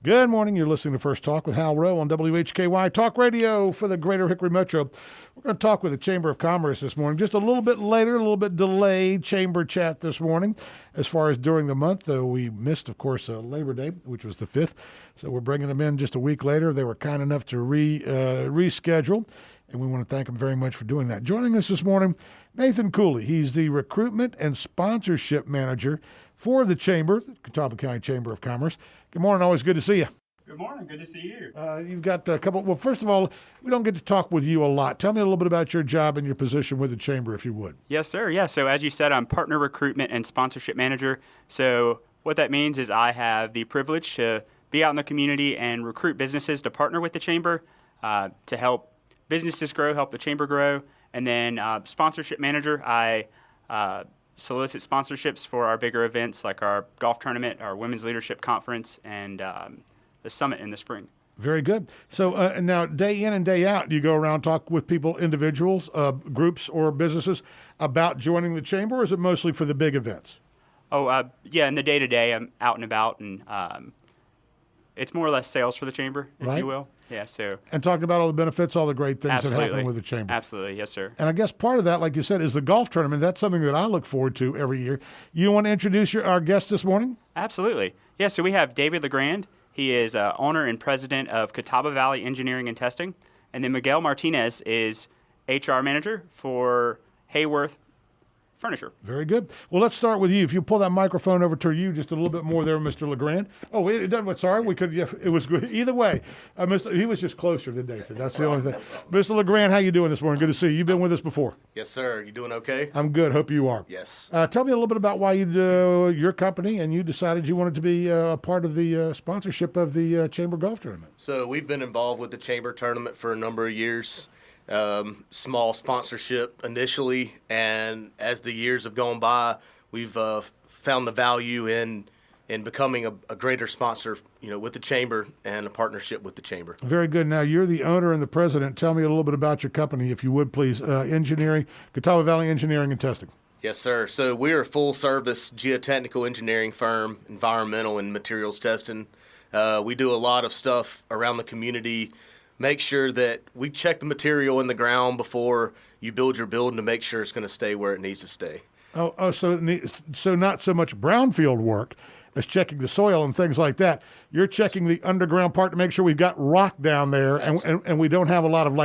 Good morning. You're listening to First Talk with Hal Rowe on WHKY Talk Radio for the Greater Hickory Metro. We're going to talk with the Chamber of Commerce this morning. Just a little bit later, a little bit delayed chamber chat this morning. As far as during the month, we missed, of course, Labor Day, which was the 5th. So we're bringing them in just a week later. They were kind enough to reschedule, and we want to thank them very much for doing that. Joining us this morning, Nathan Cooley. He's the Recruitment and Sponsorship Manager for the Chamber, the Catawba County Chamber of Commerce. Good morning. Always good to see you. Good morning. Good to see you. You've got a couple. Well, first of all, we don't get to talk with you a lot. Tell me a little bit about your job and your position with the Chamber, if you would. Yes, sir. Yeah. So as you said, I'm Partner Recruitment and Sponsorship Manager. So what that means is I have the privilege to be out in the community and recruit businesses to partner with the Chamber to help businesses grow, help the Chamber grow. And then Sponsorship Manager, I solicit sponsorships for our bigger events like our golf tournament, our Women's Leadership Conference, and the summit in the spring. Very good. So now, day in and day out, do you go around talk with people, individuals, groups, or businesses about joining the Chamber, or is it mostly for the big events? Yeah, in the day-to-day, I'm out and about, and it's more or less sales for the Chamber, if you will. Yeah, so. And talking about all the benefits, all the great things Absolutely. that happen with the Chamber. Absolutely, yes, sir. And I guess part of that, like you said, is the golf tournament. That's something that I look forward to every year. You want to introduce our guest this morning? Absolutely. Yeah, so we have David LeGrand. He is owner and president of Catawba Valley Engineering and Testing. And then Miguel Martinez is HR manager for Haworth Furniture. Very good. Well, let's start with you. If you pull that microphone over to you just a little bit more there, Mr. LeGrand. Oh, it doesn't. Sorry, we could. Yeah, it was good. Either way, he was just closer to Nathan. That's the only thing. Mr. LeGrand, how you doing this morning? Good to see you. You've been with us before. Yes, sir. You doing okay? I'm good. Hope you are. Yes. Tell me a little bit about why your company and you decided you wanted to be a part of the sponsorship of the Chamber Golf Tournament. So we've been involved with the Chamber Tournament for a number of years. Small sponsorship initially, and as the years have gone by, we've found the value in becoming a greater sponsor, with the Chamber and a partnership with the Chamber. Very good. Now, you're the owner and the president. Tell me a little bit about your company, if you would, please. Catawba Valley Engineering and Testing. Yes, sir. So we're a full-service geotechnical engineering firm, environmental and materials testing. We do a lot of stuff around the community. Make sure that we check the material in the ground before you build your building to make sure it's going to stay where it needs to stay. So not so much brownfield work as checking the soil and things like that. You're checking the underground part to make sure we've got rock down there and we don't have a lot of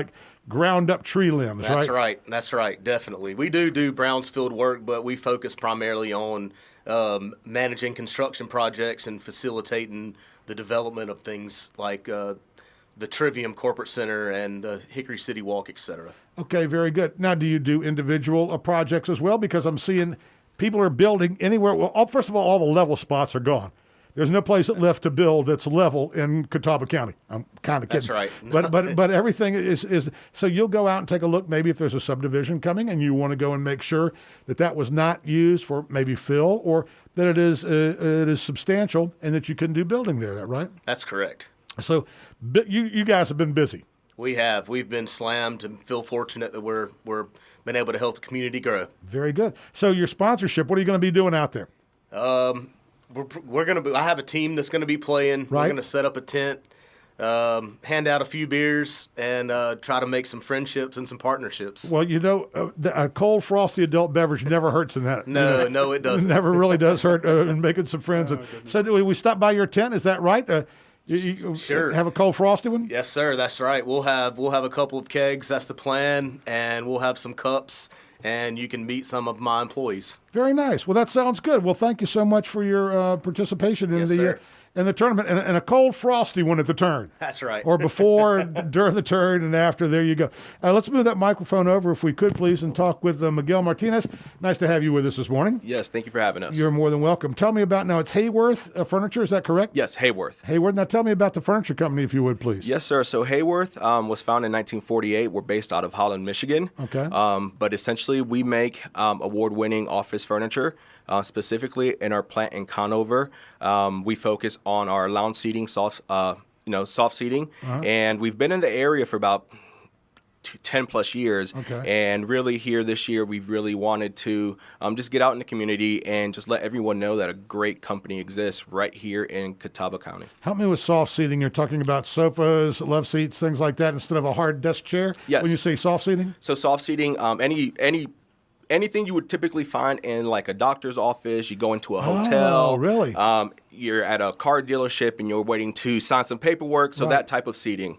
ground up tree limbs, right? That's right. Definitely. We do Brownsfield work, but we focus primarily on managing construction projects and facilitating the development of things like the Trivium Corporate Center and the Hickory City Walk, etc. Okay, very good. Now, do you do individual projects as well? Because I'm seeing people are building anywhere. Well, first of all the level spots are gone. There's no place left to build that's level in Catawba County. I'm kind of kidding. That's right. but everything is so you'll go out and take a look maybe if there's a subdivision coming and you want to go and make sure that was not used for maybe fill or that it is substantial and that you can do building there. That right? That's correct. So you guys have been busy. We have. We've been slammed and feel fortunate that we're been able to help the community grow. Very good. So your sponsorship, what are you going to be doing out there? We're going to. I have a team that's going to be playing. Right. We're going to set up a tent, hand out a few beers, and try to make some friendships and some partnerships. Well, a cold, frosty adult beverage never hurts in that. No, it doesn't. It never really does hurt in making some friends. So do we stop by your tent? Is that right? You sure. Have a cold frosty one? Yes, sir. That's right. We'll have a couple of kegs. That's the plan, and we'll have some cups, and you can meet some of my employees. Very nice. Well, that sounds good. Well, thank you so much for your participation in in the tournament, and a cold frosty one at the turn. That's right. Or before, during the turn, and after. There you go. Let's move that microphone over, if we could, please, and talk with Miguel Martinez. Nice to have you with us this morning. Yes, thank you for having us. You're more than welcome. Tell me about, now it's Haworth Furniture, is that correct? Yes, Haworth. Haworth. Now tell me about the furniture company, if you would, please. Yes, sir. So Haworth was founded in 1948. We're based out of Holland, Michigan. Okay. But essentially, we make award-winning office furniture. Specifically in our plant in Conover, we focus on our lounge seating, soft seating, and we've been in the area for about 10 plus years. Okay. And really here this year, we've really wanted to just get out in the community and just let everyone know that a great company exists right here in Catawba County. Help me with soft seating. You're talking about sofas, love seats, things like that, instead of a hard desk chair? Yes. When you say soft seating? So soft seating, anything you would typically find in like a doctor's office, you go into a hotel. Oh, really? You're at a car dealership and you're waiting to sign some paperwork. So that type of seating.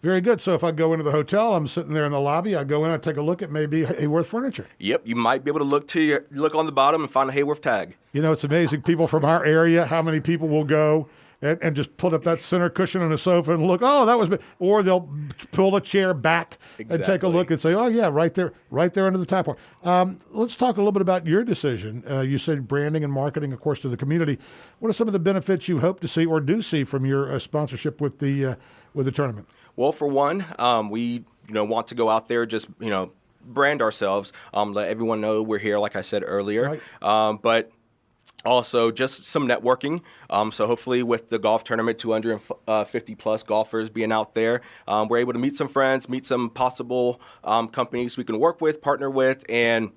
Very good. So if I go into the hotel, I'm sitting there in the lobby, I go in, I take a look at maybe Haworth furniture. Yep, you might be able to look on the bottom and find a Haworth tag. You know, it's amazing. People from our area, how many people will go and just put up that center cushion on a sofa and look, oh, that was, or they'll pull a chair back and take a look and say, oh, yeah, right there under the top part. Let's talk a little bit about your decision. You said branding and marketing, of course, to the community. What are some of the benefits you hope to see or do see from your sponsorship with the tournament? Well, for one, we want to go out there, just brand ourselves, let everyone know we're here, like I said earlier. Right. But also just some networking. So hopefully with the golf tournament, 250 plus golfers being out there, we're able to meet some friends, meet some possible companies we can work with, partner with, and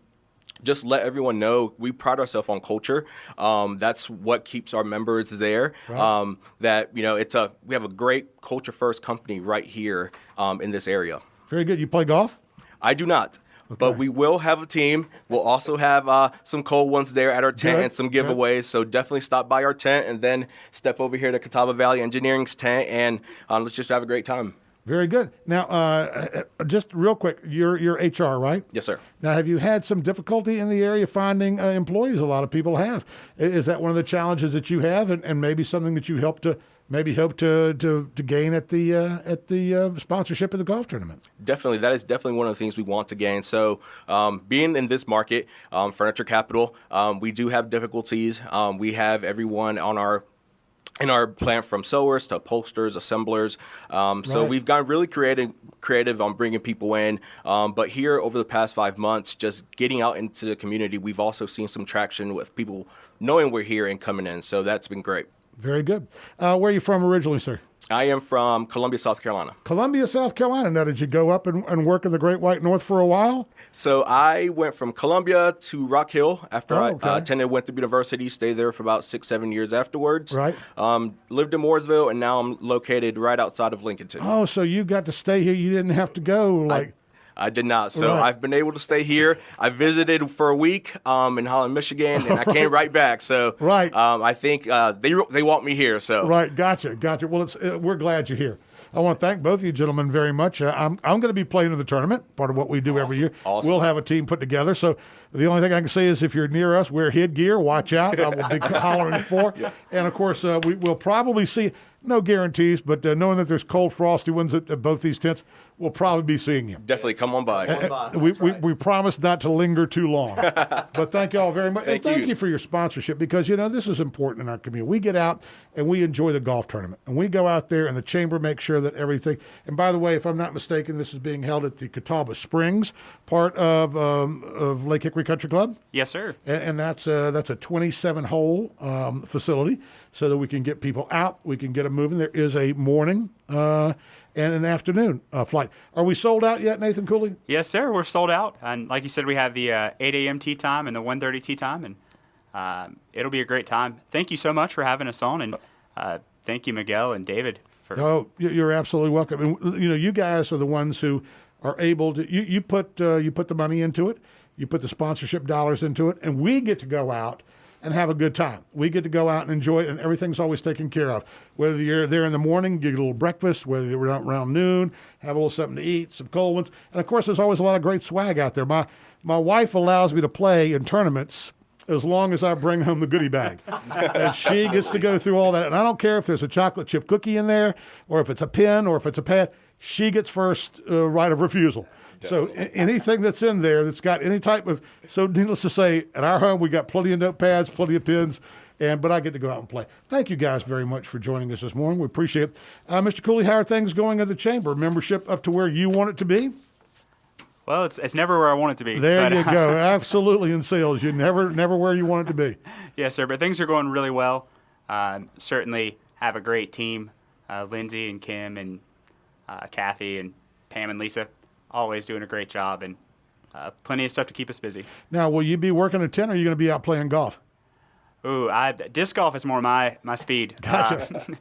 just let everyone know we pride ourselves on culture. That's what keeps our members there. Right. That we have a great culture first company right here in this area. Very good. You play golf? I do not. Okay. But we will have a team. We'll also have some cold ones there at our tent and some giveaways. So definitely stop by our tent and then step over here to Catawba Valley Engineering's tent and let's just have a great time. Very good. Now, just real quick, you're HR, right? Yes, sir. Now, have you had some difficulty in the area finding employees? A lot of people have. Is that one of the challenges that you have, and maybe something that you hope to gain at the sponsorship of the golf tournament? Definitely, that is definitely one of the things we want to gain. So, being in this market, furniture capital, we do have difficulties. We have everyone in our plant, from sewers to upholsters, assemblers. So we've gotten really creative on bringing people in. But here over the past 5 months, just getting out into the community, we've also seen some traction with people knowing we're here and coming in. So that's been great. Very good. Where are you from originally, sir? I am from Columbia, South Carolina. Columbia, South Carolina. Now, did you go up and work in the Great White North for a while? So I went from Columbia to Rock Hill after I okay. attended Winthrop University, stayed there for about 6-7 years afterwards. Right. Lived in Mooresville, and now I'm located right outside of Lincolnton. Oh, so you got to stay here. You didn't have to go I did not. So Right. I've been able to stay here. I visited for a week in Holland, Michigan, and I came right back. So Right. I think they want me here. So Right, gotcha. Well, we're glad you're here. I want to thank both of you gentlemen very much. I'm going to be playing in the tournament, part of what we do every year. Awesome. We'll have a team put together. So the only thing I can say is if you're near us, wear headgear. Watch out. I will be hollering for. Yeah. And, of course, we'll probably see, no guarantees, but knowing that there's cold, frosty winds at both these tents, we'll probably be seeing you. definitely come on by. We promise not to linger too long. But thank you all very much. Thank and thank you. you for your sponsorship because, this is important in our community. We get out and we enjoy the golf tournament. And we go out there and the chamber makes sure that everything. And by the way, if I'm not mistaken, this is being held at the Catawba Springs, part of Lake Hickory Country Club. Yes, sir. And that's a 27-hole facility so that we can get people out. We can get them moving. There is a morning and an afternoon flight. Are we sold out yet, Nathan Cooley? Yes, sir. We're sold out. And like you said, we have the 8 a.m. tee time and the 1:30 tee time. And it'll be a great time. Thank you so much for having us on. And thank you, Miguel and David. Oh, you're absolutely welcome. And, you guys are the ones who are able to, you put the money into it. You put the sponsorship dollars into it. And we get to go out and have a good time. We get to go out and enjoy it, and everything's always taken care of. Whether you're there in the morning, get a little breakfast, whether you're out around noon, have a little something to eat, some cold ones. And, of course, there's always a lot of great swag out there. My wife allows me to play in tournaments as long as I bring home the goodie bag. And she gets to go through all that. And I don't care if there's a chocolate chip cookie in there or if it's a pen or if it's a pad. She gets first right of refusal. Definitely. So anything that's in there that's got any type of, so needless to say, at our home we got plenty of notepads, plenty of pens, but I get to go out and play. Thank you guys very much for joining us this morning. We appreciate it. Mr. Cooley, how are things going at the Chamber? Membership up to where you want it to be? Well, it's never where I want it to be. There you go. Absolutely in sales. You're never where you want it to be. Yes, sir. But things are going really well. Certainly have a great team. Lindsay and Kim and Kathy and Pam and Lisa, always doing a great job, and plenty of stuff to keep us busy. Now, will you be working a 10 or are you going to be out playing golf? Ooh, disc golf is more my speed. Gotcha.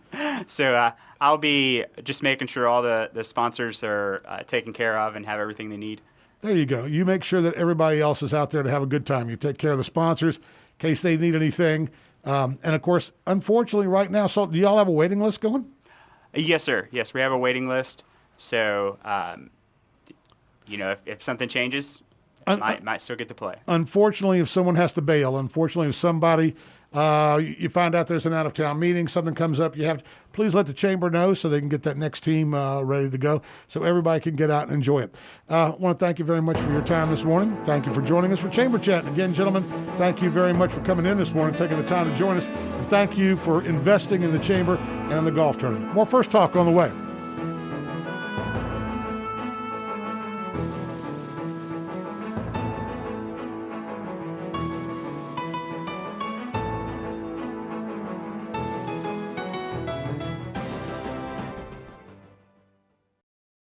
So I'll be just making sure all the sponsors are taken care of and have everything they need. There you go. You make sure that everybody else is out there to have a good time. You take care of the sponsors in case they need anything. And, of course, unfortunately, right now, so do y'all have a waiting list going? Yes, sir. Yes, we have a waiting list. So, if something changes, might still get to play. Unfortunately, if someone has to bail, unfortunately, if somebody, you find out there's an out-of-town meeting, something comes up, please let the chamber know so they can get that next team ready to go so everybody can get out and enjoy it. I want to thank you very much for your time this morning. Thank you for joining us for Chamber Chat. And again, gentlemen, thank you very much for coming in this morning, taking the time to join us. And thank you for investing in the chamber and in the golf tournament. More First Talk on the way.